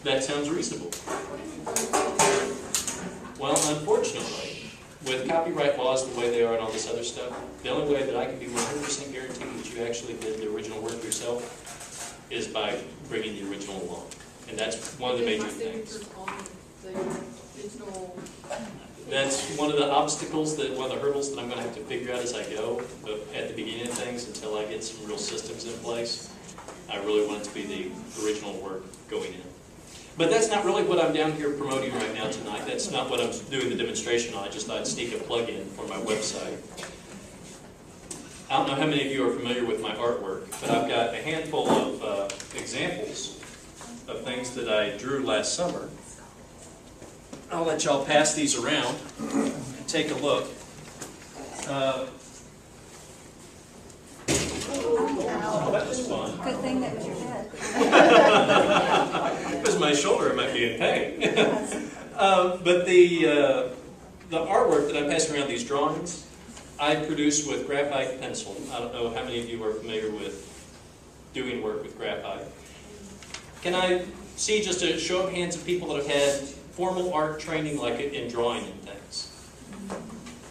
That sounds reasonable. Well, unfortunately, with copyright laws the way they are and all this other stuff, the only way that I can be 100% guaranteed that you actually did the original work yourself is by bringing the original along. And that's one of the major things. That's one of the obstacles, one of the hurdles that I'm going to have to figure out as I go. But at the beginning of things, until I get some real systems in place, I really want it to be the original work going in. But that's not really what I'm down here promoting right now tonight. That's not what I'm doing the demonstration on. I just thought I'd sneak a plug-in for my website. I don't know how many of you are familiar with my artwork, but I've got a handful of examples of things that I drew last summer. I'll let y'all pass these around and take a look. Oh, that was fun. Good thing that was your head. If it was my shoulder, I might be in pain. But the artwork that I'm passing around, these drawings, I produce with graphite pencil. I don't know how many of you are familiar with doing work with graphite. Can I see just a show of hands of people that have had formal art training, like in drawing and things?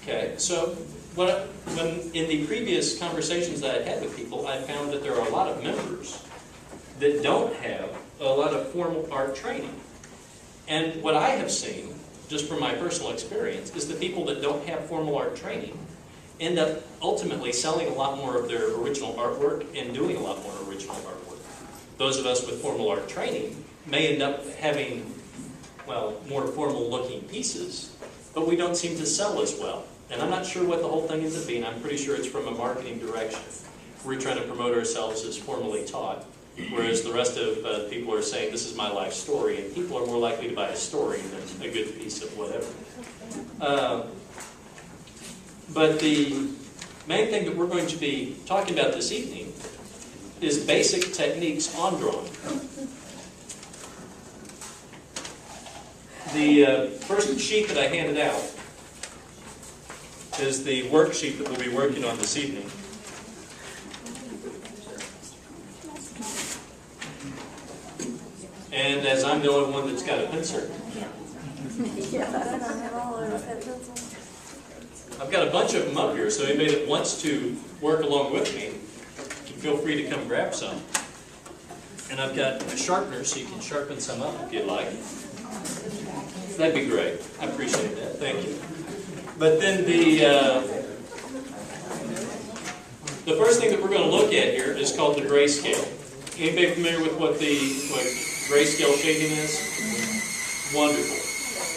Okay, so when in the previous conversations that I had with people, I found that there are a lot of members that don't have a lot of formal art training. And what I have seen, just from my personal experience, is the people that don't have formal art training end up ultimately selling a lot more of their original artwork and doing a lot more original artwork. Those of us with formal art training may end up having, well, more formal looking pieces, but we don't seem to sell as well. And I'm not sure what the whole thing ends up being. I'm pretty sure it's from a marketing direction. We're trying to promote ourselves as formally taught, whereas the rest of people are saying, this is my life story, and people are more likely to buy a story than a good piece of whatever. But the main thing that we're going to be talking about this evening is basic techniques on drawing. The first sheet that I handed out is the worksheet that we'll be working on this evening. And as I'm the only one that's got a pencil, I've got a bunch of them up here, so anybody that wants to work along with me can feel free to come grab some. And I've got a sharpener, so you can sharpen some up if you'd like. That'd be great. I appreciate that. Thank you. But then the first thing that we're going to look at here is called the grayscale. Anybody familiar with what grayscale shading is? Wonderful.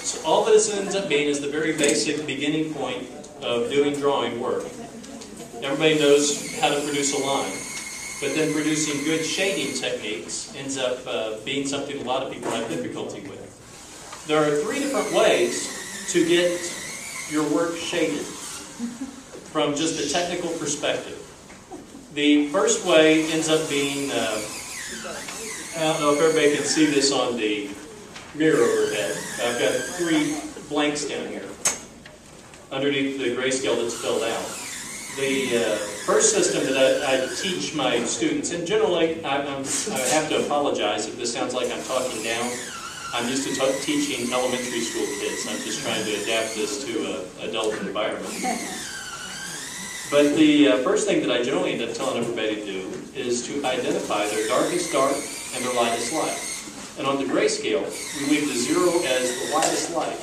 So all that this ends up being is the very basic beginning point of doing drawing work. Everybody knows how to produce a line, but then producing good shading techniques ends up being something a lot of people have difficulty with. There are 3 different ways to get your work shaded from just a technical perspective. The first way ends up being, I don't know if everybody can see this on the mirror overhead. I've got 3 blanks down here underneath the grayscale that's filled out. The first system that I teach my students, and generally I have to apologize if this sounds like I'm talking down. I'm used to teaching elementary school kids. I'm just trying to adapt this to an adult environment. But the first thing that I generally end up telling everybody to do is to identify their darkest dark and their lightest light. And on the grayscale, we leave the 0 as the lightest light,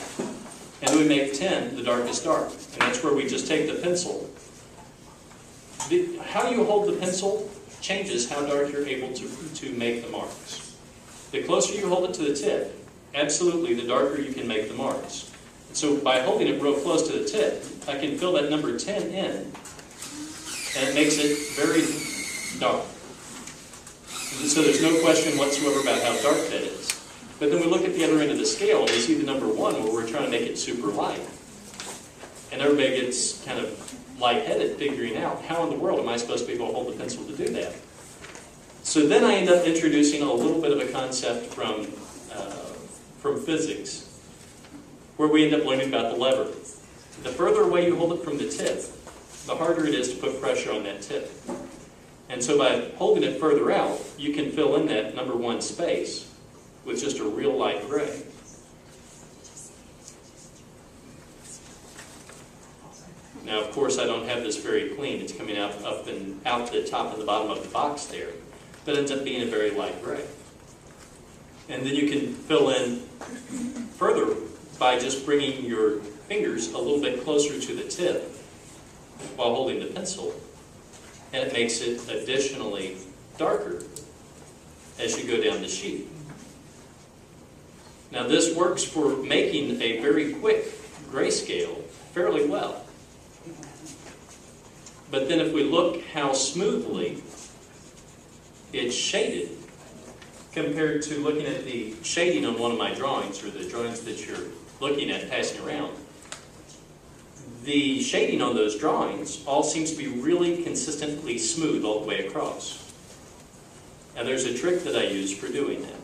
and we make 10 the darkest dark. And that's where we just take the pencil. How you hold the pencil changes how dark you're able to make the marks. The closer you hold it to the tip, absolutely the darker you can make the marks. And so by holding it real close to the tip, I can fill that number 10 in, and it makes it very dark. So there's no question whatsoever about how dark that is. But then we look at the other end of the scale, and we see the number 1 where we're trying to make it super light. And everybody gets kind of lightheaded figuring out, how in the world am I supposed to be able to hold the pencil to do that? So then I end up introducing a little bit of a concept from physics, where we end up learning about the lever. The further away you hold it from the tip, the harder it is to put pressure on that tip. And so by holding it further out, you can fill in that number 1 space, with just a real light gray. Now, of course, I don't have this very clean. It's coming out the top and the bottom of the box there, but it ends up being a very light gray. And then you can fill in further by just bringing your fingers a little bit closer to the tip while holding the pencil, and it makes it additionally darker as you go down the sheet. Now, this works for making a very quick grayscale fairly well. But then if we look how smoothly it's shaded compared to looking at the shading on one of my drawings, or the drawings that you're looking at passing around, the shading on those drawings all seems to be really consistently smooth all the way across. And there's a trick that I use for doing that.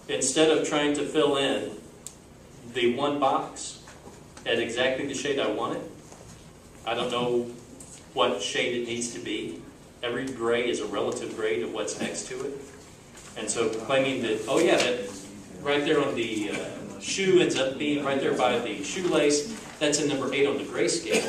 Instead of trying to fill in the one box at exactly the shade I want it, I don't know what shade it needs to be. Every gray is a relative gray to what's next to it. And so claiming that, oh yeah, that right there on the shoe ends up being right there by the shoelace, that's a number 8 on the grayscale.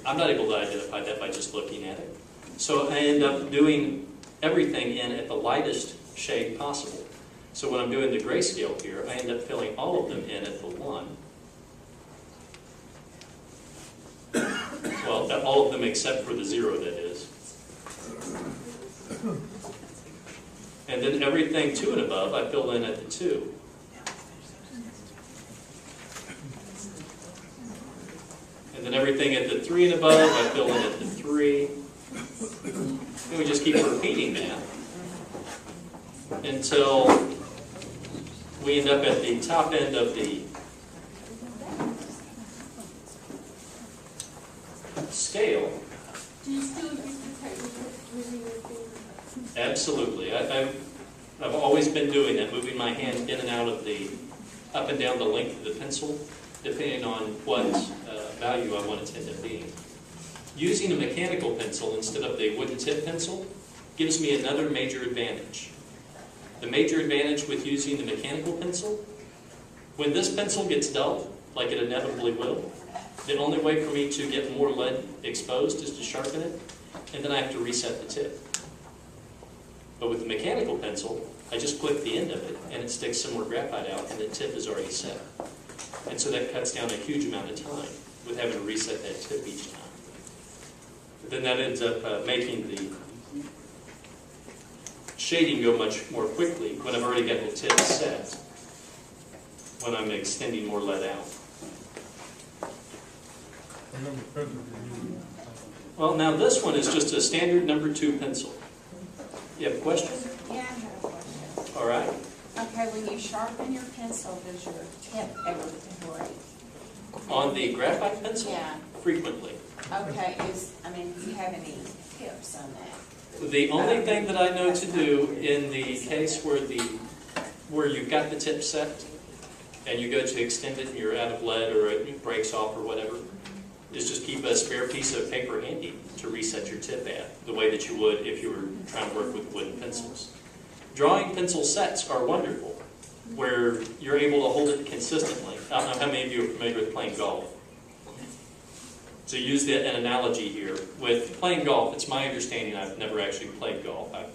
I'm not able to identify that by just looking at it. So I end up doing everything in at the lightest shade possible. So when I'm doing the grayscale here, I end up filling all of them in at the 1. Well, all of them except for the 0, that is. And then everything 2 and above, I fill in at the 2. And then everything at the 3 and above, I fill in at the 3. And we just keep repeating that until we end up at the top end of the scale. Do you still use the technique of moving your fingers? Absolutely. I've always been doing that, moving my hand in and out of up and down the length of the pencil, depending on what value I want it to end up being. Using a mechanical pencil instead of the wooden tip pencil gives me another major advantage. The major advantage with using the mechanical pencil, when this pencil gets dull, like it inevitably will, the only way for me to get more lead exposed is to sharpen it, and then I have to reset the tip. But with the mechanical pencil, I just click the end of it, and it sticks some more graphite out, and the tip is already set. And so that cuts down a huge amount of time with having to reset that tip each time. But then that ends up making the shading go much more quickly when I've already got the tip set, when I'm extending more lead out. Well, now this one is just a standard number 2 pencil. You have a question? Yeah, I have a question. All right. Okay, when you sharpen your pencil, does your tip ever break? On the graphite pencil? Yeah. Frequently. Okay, do you have any tips on that? The only thing that I know to do in the case where you've got the tip set and you go to extend it and you're out of lead or it breaks off or whatever, is just keep a spare piece of paper handy to reset your tip at, the way that you would if you were trying to work with wooden pencils. Drawing pencil sets are wonderful, where you're able to hold it consistently. I don't know how many of you are familiar with playing golf. To use an analogy here, with playing golf, it's my understanding, I've never actually played golf. I've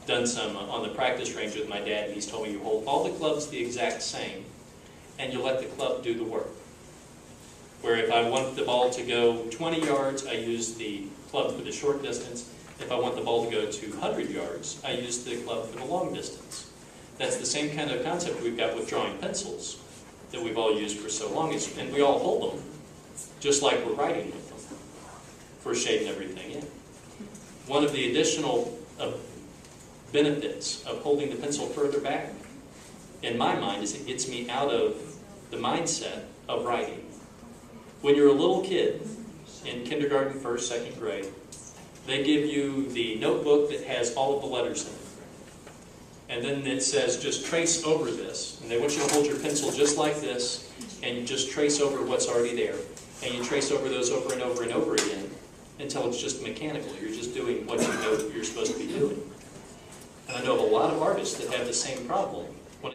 done some on the practice range with my dad, and he's told me you hold all the clubs the exact same, and you let the club do the work. Where if I want the ball to go 20 yards, I use the club for the short distance. If I want the ball to go 200 yards, I use the club for the long distance. That's the same kind of concept we've got with drawing pencils that we've all used for so long, and we all hold them just like we're writing with them for shading everything in. One of the additional benefits of holding the pencil further back, in my mind, is it gets me out of the mindset of writing. When you're a little kid in kindergarten, first, second grade, they give you the notebook that has all of the letters in it. And then it says, just trace over this. And they want you to hold your pencil just like this, and you just trace over what's already there. And you trace over those over and over and over again until it's just mechanical. You're just doing what you know you're supposed to be doing. And I know of a lot of artists that have the same problem